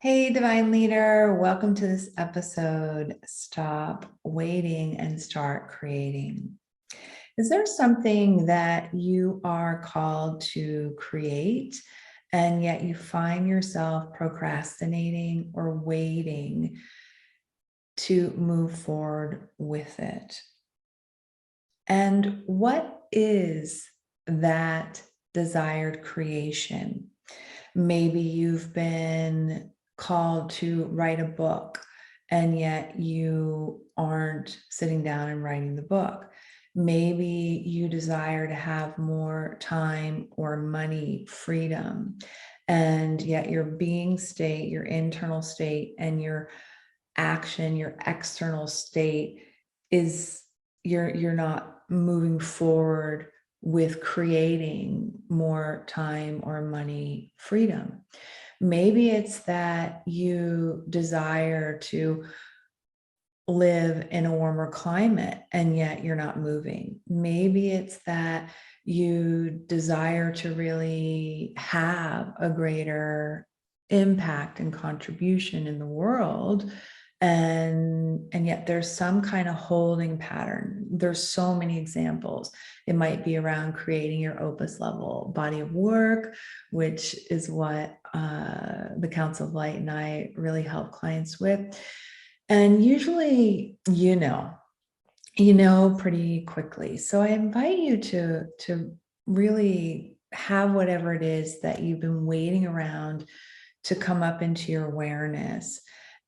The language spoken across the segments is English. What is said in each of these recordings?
Hey, Divine Leader, welcome to this episode. Stop waiting and start creating. Is there something that you are called to create and yet you find yourself procrastinating or waiting to move forward with it? And what is that desired creation? Maybe you've been called to write a book and yet you aren't sitting down and writing the book. Maybe you desire to have more time or money, freedom, and yet your being state, your internal state, and your action, your external state is you're not moving forward with creating more time or money freedom. Maybe it's that you desire to live in a warmer climate and yet you're not moving. Maybe it's that you desire to really have a greater impact and contribution in the world, and yet there's some kind of holding pattern. There's so many examples. It might be around creating your Opus Level body of work, which is what the Council of Light and I really help clients with. And usually, pretty quickly. So I invite you to really have whatever it is that you've been waiting around to come up into your awareness,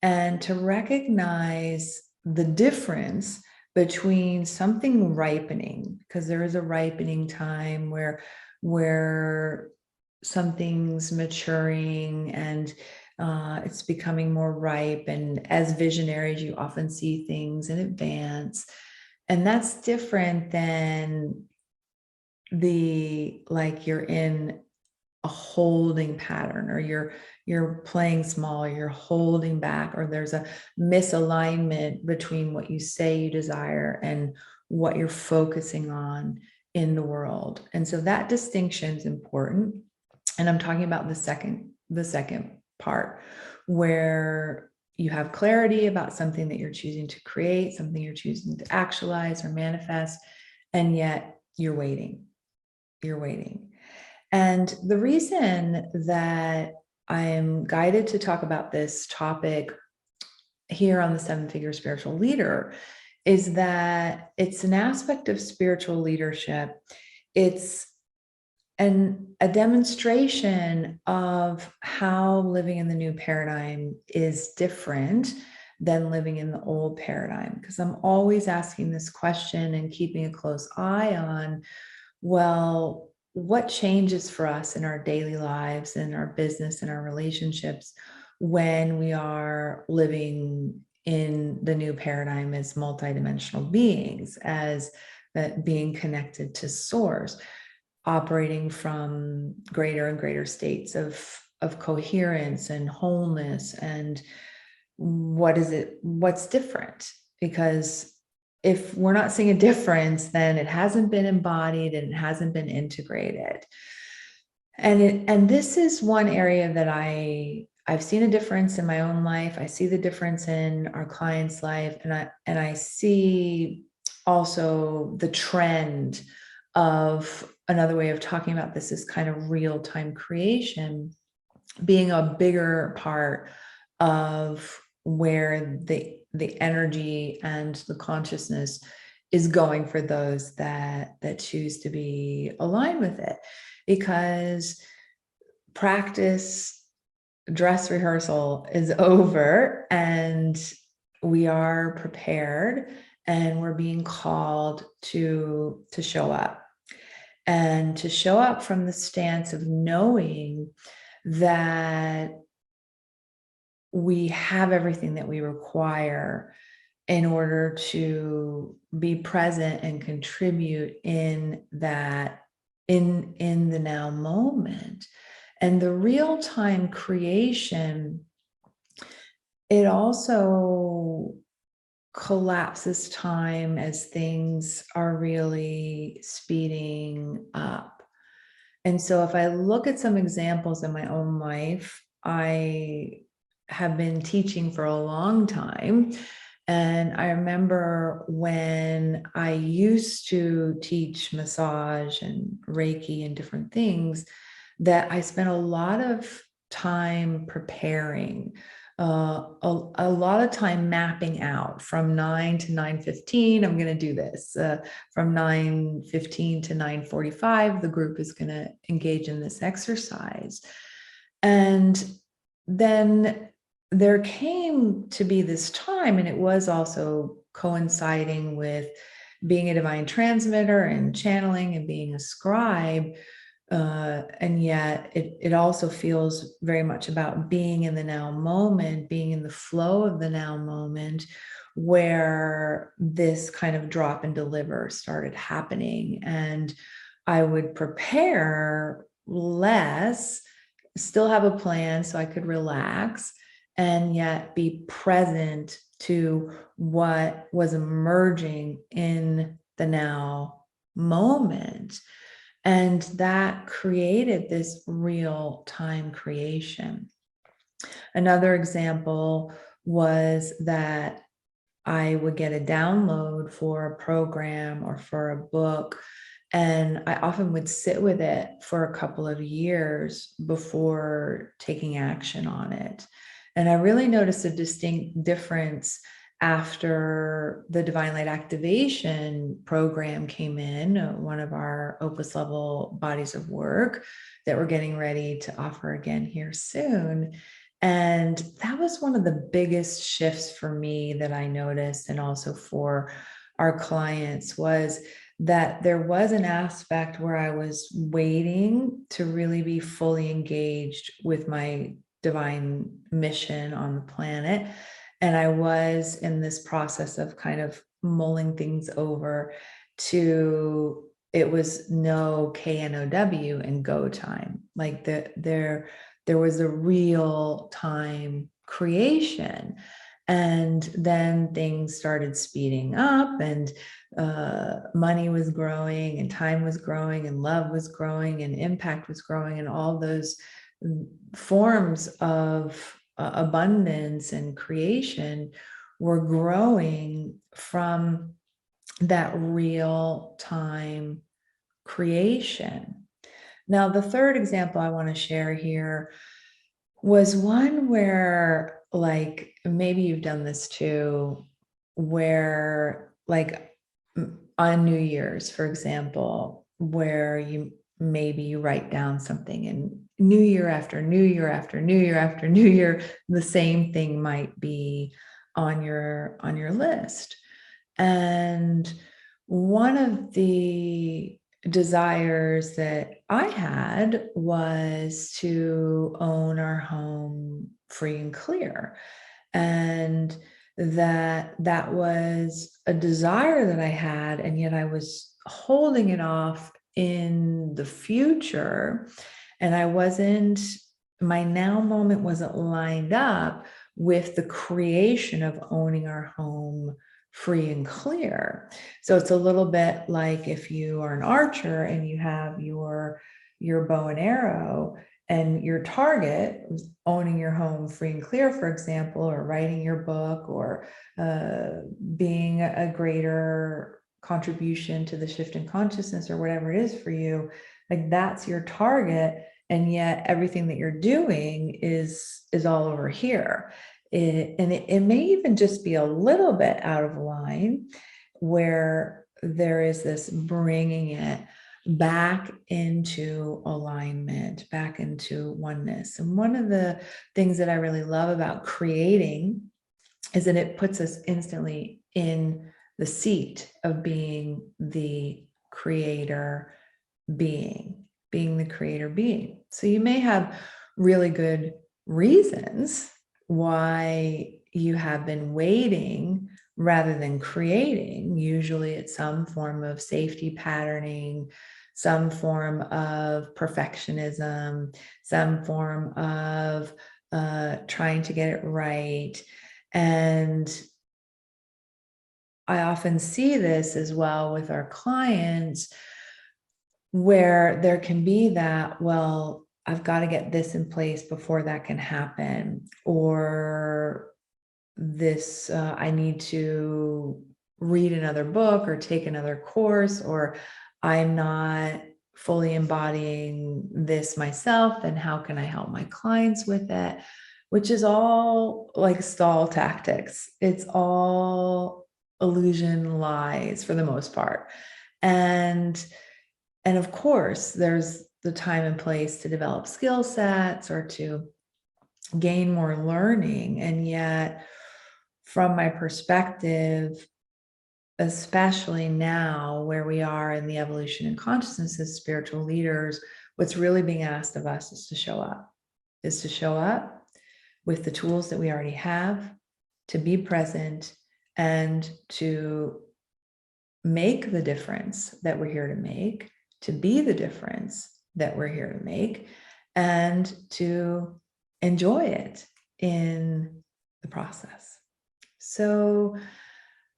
and to recognize the difference between something ripening, because there is a ripening time where something's maturing and it's becoming more ripe. And as visionaries, you often see things in advance. And that's different than you're in a holding pattern, or you're playing small, or you're holding back, or there's a misalignment between what you say you desire and what you're focusing on in the world. And so that distinction is important. And I'm talking about the second part, where you have clarity about something that you're choosing to create, something you're choosing to actualize or manifest, and yet you're waiting. And the reason that I'm guided to talk about this topic here on the Seven Figure Spiritual Leader is that it's an aspect of spiritual leadership. It's a demonstration of how living in the new paradigm is different than living in the old paradigm. Because I'm always asking this question and keeping a close eye on, well, what changes for us in our daily lives, in our business, in our relationships, when we are living in the new paradigm as multidimensional beings, as being connected to source, operating from greater and greater states of coherence and wholeness. And what's different? Because if we're not seeing a difference, then it hasn't been embodied and it hasn't been integrated. And this is one area that I've seen a difference in my own life. I see the difference in our clients' life, and I see also the trend of another way of talking about this is kind of real-time creation being a bigger part of where the energy and the consciousness is going for those that choose to be aligned with it. Because practice, dress rehearsal is over, and we are prepared, and we're being called to show up, and to show up from the stance of knowing that we have everything that we require in order to be present and contribute in that, in the now moment. And the real-time creation, it also collapses time as things are really speeding up. And so if I look at some examples in my own life, I have been teaching for a long time. And I remember when I used to teach massage and Reiki and different things, that I spent a lot of time preparing, a lot of time mapping out from 9 to 9:15. I'm going to do this. From 9:15 to 9:45, the group is going to engage in this exercise. And then there came to be this time, and it was also coinciding with being a divine transmitter and channeling and being a scribe. And yet it also feels very much about being in the now moment, being in the flow of the now moment, where this kind of drop and deliver started happening. And I would prepare less, still have a plan so I could relax, and yet be present to what was emerging in the now moment. And that created this real time creation. Another example was that I would get a download for a program or for a book, and I often would sit with it for a couple of years before taking action on it. And I really noticed a distinct difference after the Divine Light Activation program came in, one of our Opus Level bodies of work that we're getting ready to offer again here soon. And that was one of the biggest shifts for me that I noticed, and also for our clients, was that there was an aspect where I was waiting to really be fully engaged with my divine mission on the planet. And I was in this process of kind of mulling things over to, it was no KNOW and go time. Like there was a real time creation. And then things started speeding up, and money was growing, and time was growing, and love was growing, and impact was growing, and all those forms of abundance and creation were growing from that real time creation. Now, the third example I want to share here was one where, like, maybe you've done this too, where, like, on New Year's, for example, where you write down something, and New Year after New Year after New Year after New Year, the same thing might be on your list. And one of the desires that I had was to own our home free and clear. And that was a desire that I had, and yet I was holding it off in the future. And my now moment wasn't lined up with the creation of owning our home free and clear. So it's a little bit like if you are an archer and you have your bow and arrow, and your target was owning your home free and clear, for example, or writing your book, or being a greater contribution to the shift in consciousness, or whatever it is for you, like that's your target. And yet everything that you're doing is all over here. It may even just be a little bit out of line, where there is this bringing it back into alignment, back into oneness. And one of the things that I really love about creating is that it puts us instantly in the seat of being the creator being the creator being. So you may have really good reasons why you have been waiting rather than creating. Usually it's some form of safety patterning, some form of perfectionism, some form of trying to get it right. And I often see this as well with our clients, where there can be that, well, I've got to get this in place before that can happen, or this, I need to read another book or take another course, or I'm not fully embodying this myself, and how can I help my clients with it? Which is all like stall tactics. It's all illusion, lies for the most part. And of course, there's the time and place to develop skill sets or to gain more learning. And yet, from my perspective, especially now where we are in the evolution and consciousness as spiritual leaders, what's really being asked of us is to show up, with the tools that we already have, to be present, and to make the difference that we're here to make, to be the difference that we're here to make, and to enjoy it in the process. So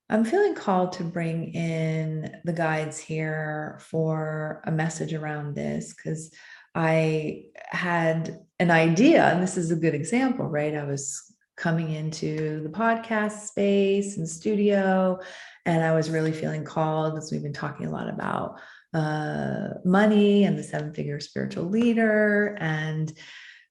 I'm feeling called to bring in the guides here for a message around this, because I had an idea, and this is a good example, right? I was coming into the podcast space and studio, and I was really feeling called, as we've been talking a lot about money and the 7-figure spiritual leader, and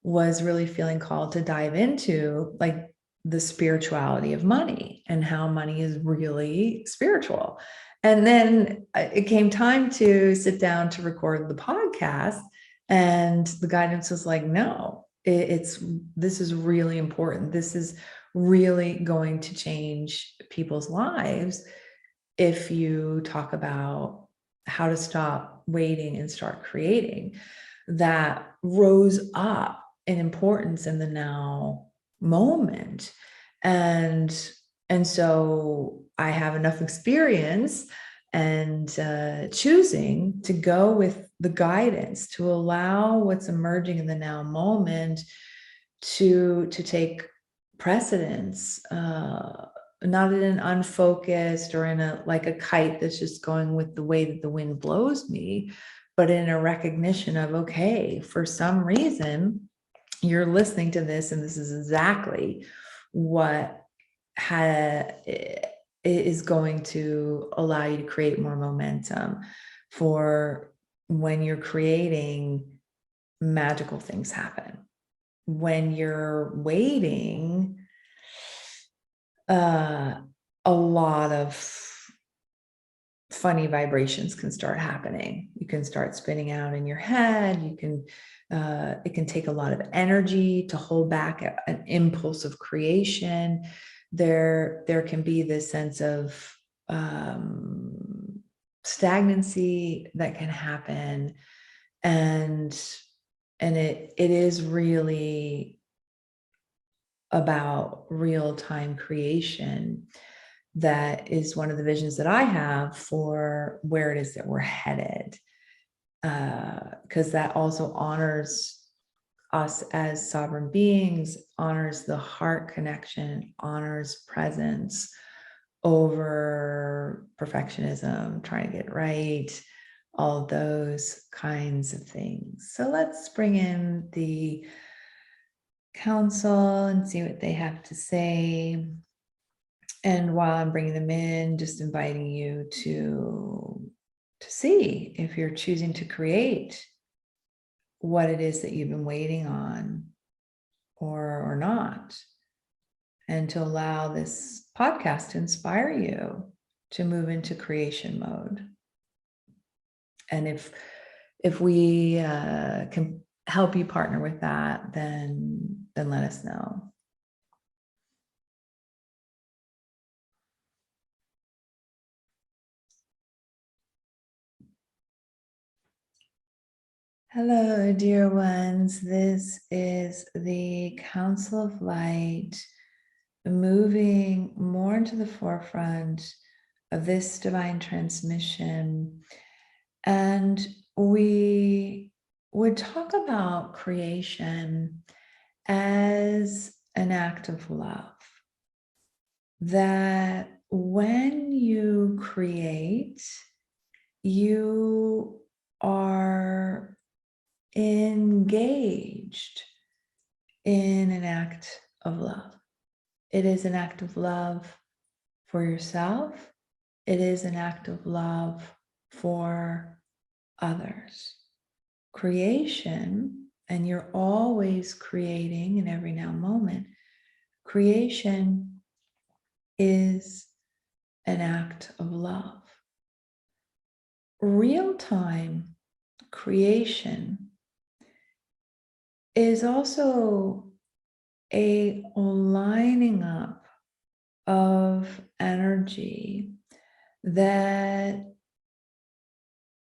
was really feeling called to dive into like the spirituality of money and how money is really spiritual. And then it came time to sit down to record the podcast, and the guidance was like, no, this is really important. This is really going to change people's lives if you talk about how to stop waiting and start creating. That rose up in importance in the now moment. And so I have enough experience and choosing to go with the guidance, to allow what's emerging in the now moment to take precedence, not in an unfocused or in a like a kite that's just going with the way that the wind blows me, but in a recognition of, okay, for some reason you're listening to this, and this is exactly what is going to allow you to create more momentum. For when you're creating, magical things happen. When you're waiting, a lot of funny vibrations can start happening. You can start spinning out in your head. It can take a lot of energy to hold back an impulse of creation. There can be this sense of stagnancy that can happen. And it is really about real-time creation. That is one of the visions that I have for where it is that we're headed, because that also honors us as sovereign beings, honors the heart connection, honors presence over perfectionism, trying to get it right, all those kinds of things. So let's bring in the council and see what they have to say. And while I'm bringing them in, just inviting you to see if you're choosing to create what it is that you've been waiting on, or not, and to allow this podcast to inspire you to move into creation mode. And if we can help you partner with that, then let us know. Hello, dear ones. This is the Council of Light, moving more into the forefront of this divine transmission. And we would talk about creation as an act of love. That when you create, you are engaged in an act of love. It is an act of love for yourself. It is an act of love for others. Creation, and you're always creating in every now moment, creation is an act of love. Real-time creation is also a lining up of energy that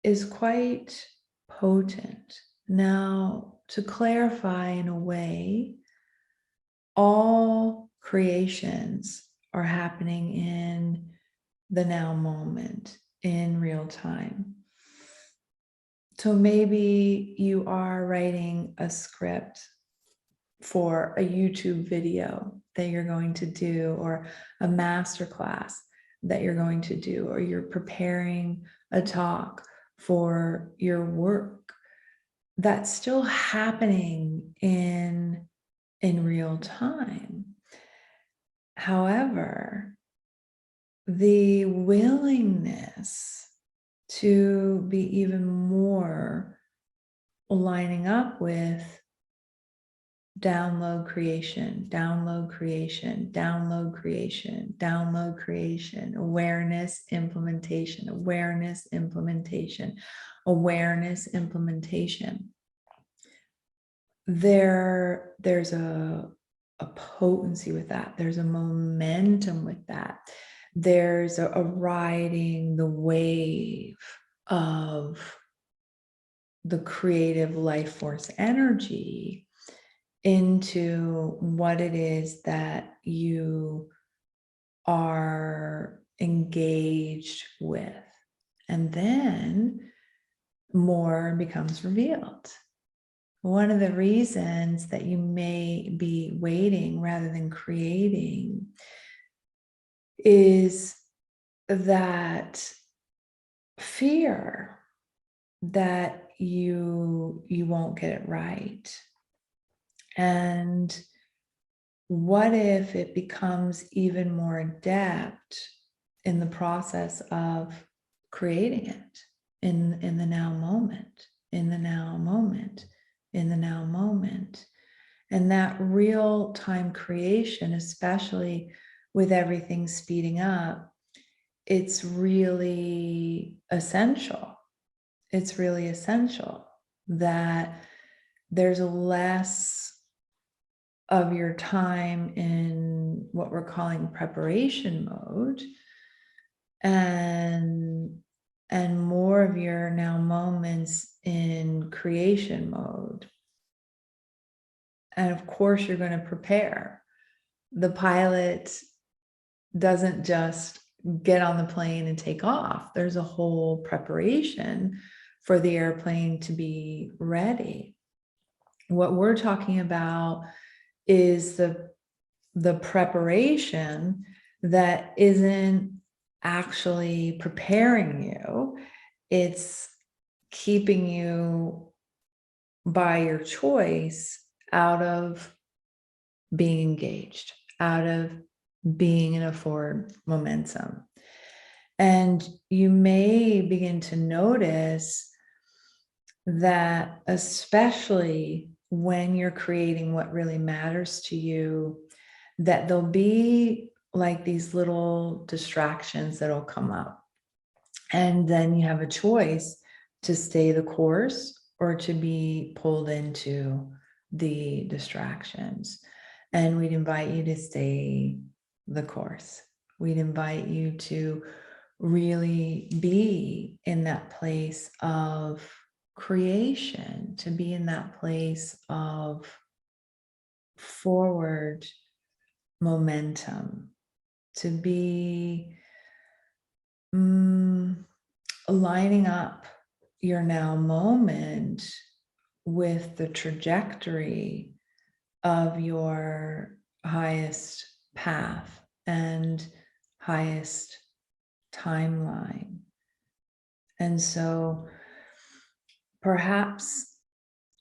is quite potent. Now, to clarify in a way, all creations are happening in the now moment, in real time. So maybe you are writing a script for a YouTube video that you're going to do, or a masterclass that you're going to do, or you're preparing a talk for your work. That's still happening in real time. However, the willingness to be even more lining up with download creation, download creation, download creation, download creation, awareness, implementation, awareness, implementation, awareness, implementation. There's a potency with that. There's a momentum with that. There's a riding the wave of the creative life force energy into what it is that you are engaged with. And then more becomes revealed. One of the reasons that you may be waiting rather than creating is that fear that you won't get it right. And what if it becomes even more adept in the process of creating it in the now moment, in the now moment, in the now moment. And that real time creation, especially with everything speeding up, it's really essential. It's really essential that there's less of your time in what we're calling preparation mode, and more of your now moments in creation mode. And of course, you're going to prepare. The pilot doesn't just get on the plane and take off. There's a whole preparation for the airplane to be ready. What we're talking about is the preparation that isn't actually preparing you. It's keeping you by your choice out of being engaged, out of being in a forward momentum. And you may begin to notice that, especially when you're creating what really matters to you, that there'll be like these little distractions that'll come up. And then you have a choice to stay the course or to be pulled into the distractions. And we'd invite you to stay the course. We'd invite you to really be in that place of creation, to be in that place of forward momentum, to be lining up your now moment with the trajectory of your highest path and highest timeline. And so perhaps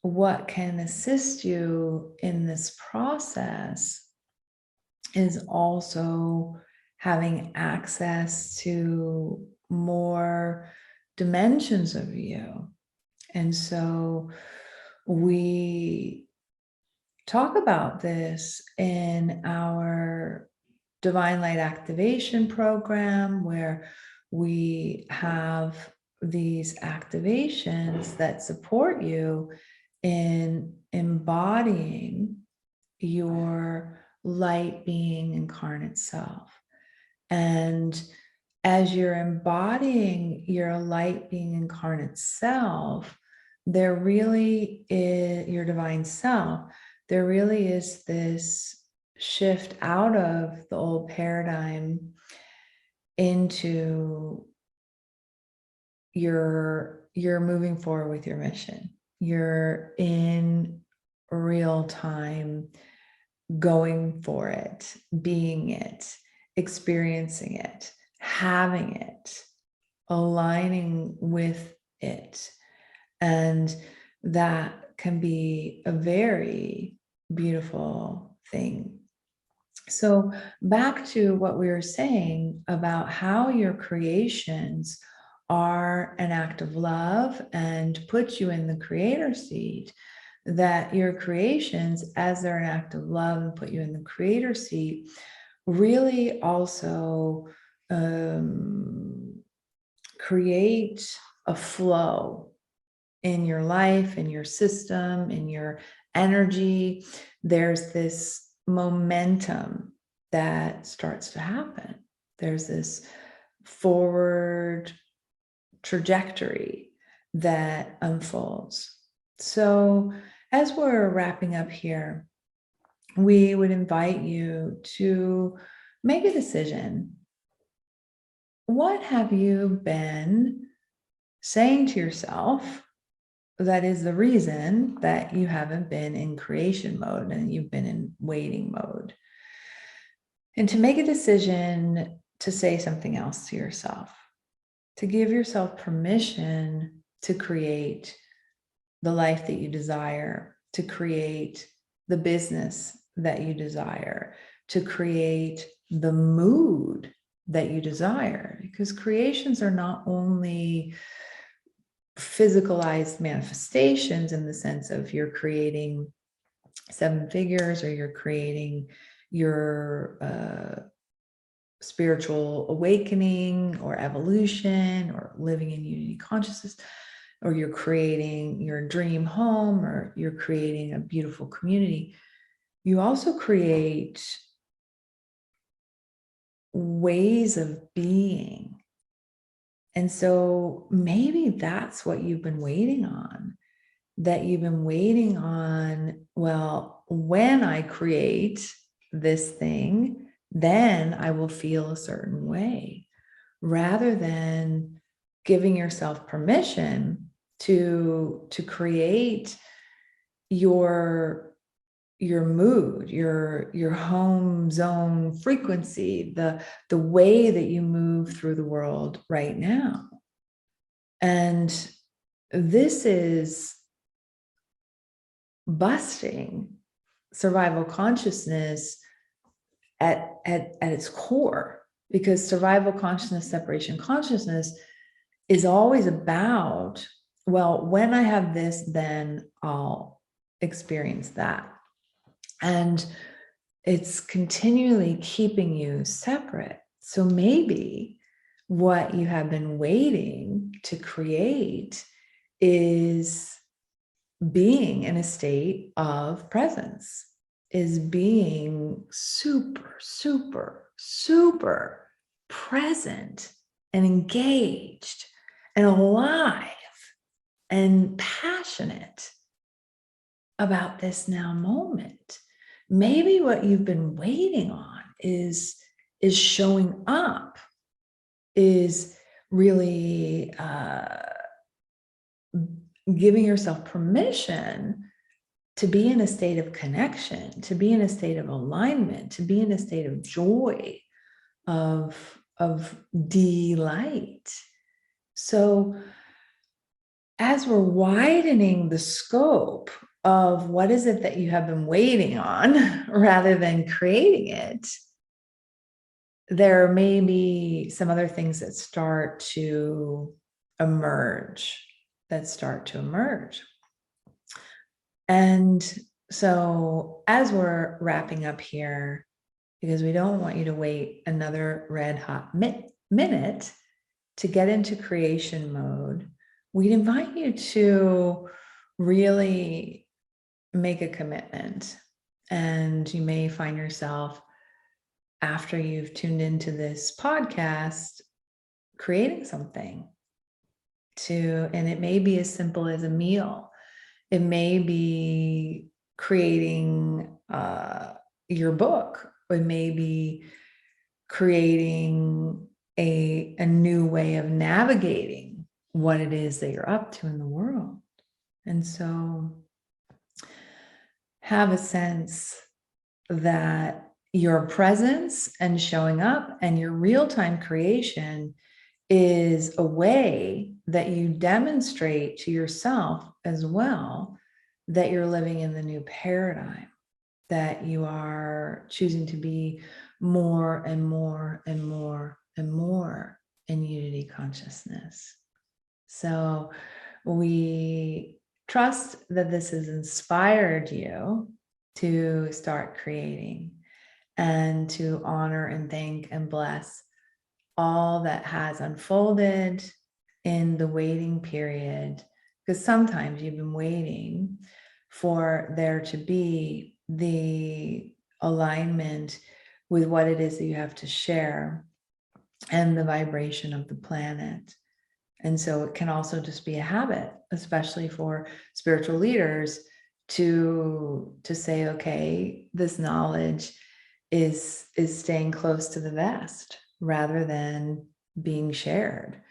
what can assist you in this process is also having access to more dimensions of you. And so we talk about this in our Divine Light Activation program, where we have these activations that support you in embodying your light being incarnate self. And as you're embodying your light being incarnate self, there really is your divine self. There really is this shift out of the old paradigm into you're moving forward with your mission. You're in real time going for it, being it, experiencing it, having it, aligning with it. And that can be a very beautiful thing. So back to what we were saying about how your creations are an act of love and put you in the creator seat, that your creations, as they're an act of love and put you in the creator seat, really also create a flow in your life, in your system, in your energy. There's this momentum that starts to happen. There's this forward trajectory that unfolds. So as we're wrapping up here, we would invite you to make a decision. What have you been saying to yourself that is the reason that you haven't been in creation mode and you've been in waiting mode? And to make a decision to say something else to yourself, to give yourself permission to create the life that you desire, to create the business that you desire, to create the mood that you desire. Because creations are not only physicalized manifestations in the sense of you're creating 7 figures or you're creating your spiritual awakening or evolution or living in unity consciousness, or you're creating your dream home, or you're creating a beautiful community. You also create ways of being. And so maybe that's what you've been waiting on, that you've been waiting on, well, when I create this thing, then I will feel a certain way, rather than giving yourself permission to create your mood, your home zone frequency, the way that you move through the world right now. And this is busting survival consciousness at its core, because survival consciousness, separation consciousness is always about, well, when I have this, then I'll experience that. And it's continually keeping you separate. So maybe what you have been waiting to create is being in a state of presence, is being super, super, super present and engaged and alive and passionate about this now moment. Maybe what you've been waiting on is showing up, is really giving yourself permission to be in a state of connection, to be in a state of alignment, to be in a state of joy, of delight. So as we're widening the scope of what is it that you have been waiting on rather than creating it, there may be some other things that start to emerge, And so as we're wrapping up here, because we don't want you to wait another red hot minute to get into creation mode, we'd invite you to really make a commitment. And you may find yourself, after you've tuned into this podcast, creating something and it may be as simple as a meal. It may be creating your book. It may be creating a new way of navigating what it is that you're up to in the world. And so have a sense that your presence and showing up and your real-time creation is a way that you demonstrate to yourself as well that you're living in the new paradigm, that you are choosing to be more and more and more and more in unity consciousness. So we trust that this has inspired you to start creating and to honor and thank and bless all that has unfolded in the waiting period, because sometimes you've been waiting for there to be the alignment with what it is that you have to share and the vibration of the planet. And so it can also just be a habit, especially for spiritual leaders, to say, okay, this knowledge is staying close to the vest rather than being shared.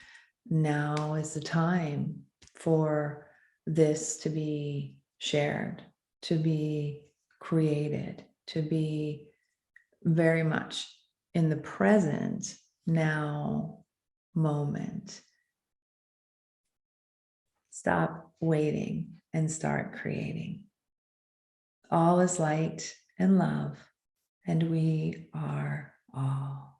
Now is the time for this to be shared, to be created, to be very much in the present now moment. Stop waiting and start creating. All is light and love, and we are all.